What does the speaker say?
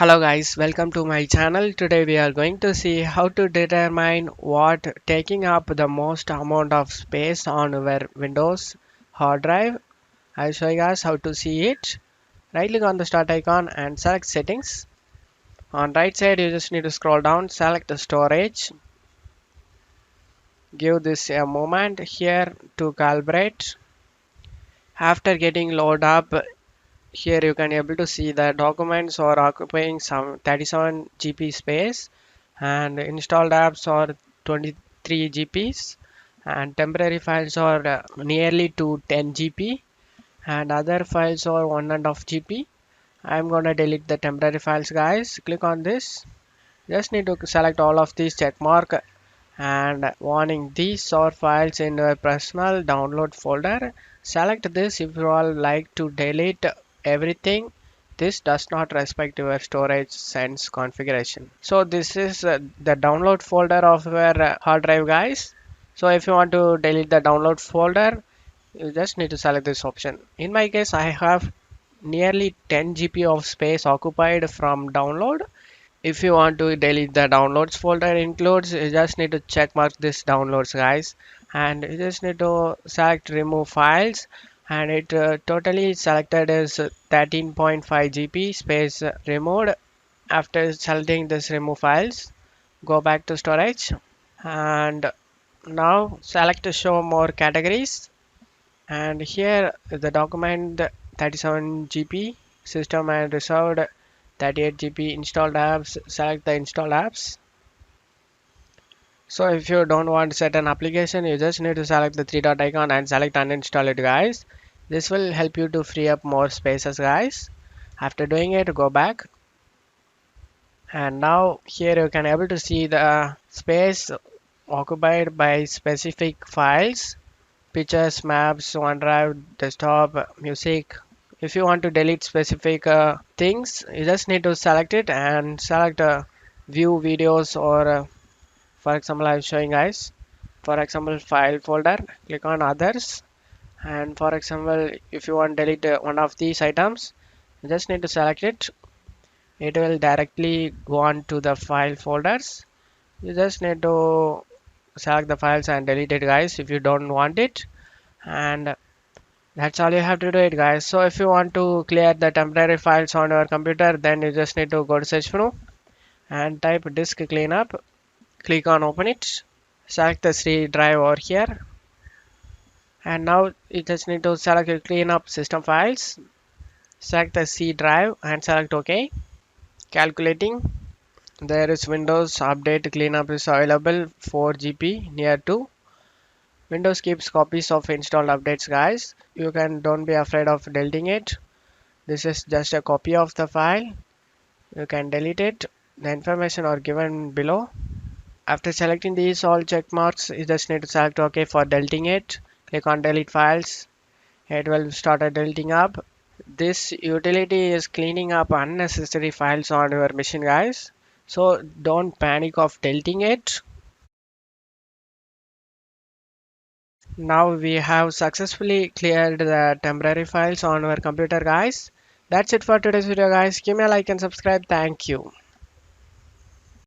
Hello guys, welcome to my channel. Today we are going to see how to determine what taking up the most amount of space on your Windows hard drive. I'll show you guys how to see it. Right click on the start icon and select settings. On right side you just need to scroll down, select the storage. Give this a moment here to calibrate. After getting load up, here you can able to see the documents are occupying some 37 GB space and installed apps are 23 GBs and temporary files are nearly to 10 GB and other files are 1.5 GB. I'm gonna delete the temporary files guys. Click on this. Just need to select all of these check mark and warning, these are files in your personal download folder. Select this if you all like to delete everything. This does not respect your storage sense configuration. So this is the download folder of your hard drive guys. So if you want to delete the download folder, you just need to select this option. In my case I have nearly 10 GB of space occupied from download. If you want to delete the downloads folder includes, you just need to check mark this downloads guys, and you just need to select remove files, and it totally selected is 13.5 GB space removed. After selecting this remove files, go back to storage and now select show more categories, and here the document 37 GB system and reserved 38 GB installed apps. Select the installed apps. So if you don't want to set an application, you just need to select the three dot icon and select uninstall it guys. This will help you to free up more spaces guys. After doing it, go back, and now here you can able to see the space occupied by specific files: pictures, maps, OneDrive, desktop, music. If you want to delete specific things, you just need to select it and select view videos or for example I'm showing guys, for example file folder, click on others, and for example if you want to delete one of these items, you just need to select it. It will directly go on to the file folders. You just need to select the files and delete it guys if you don't want it, and that's all you have to do it guys. So if you want to clear the temporary files on your computer, then you just need to go to search menu and type disk cleanup. Click on open it. Select the C drive over here, and now you just need to select clean up system files. Select the C drive and select OK. Calculating. There is Windows update cleanup is available 4 GB near to. Windows keeps copies of installed updates guys. You can don't be afraid of deleting it. This is just a copy of the file. You can delete it. The information are given below. After selecting these all check marks, you just need to select OK for deleting it. Click on delete files. It will start a deleting up. This utility is cleaning up unnecessary files on your machine guys. So don't panic of deleting it. Now we have successfully cleared the temporary files on our computer guys. That's it for today's video guys. Give me a like and subscribe. Thank you.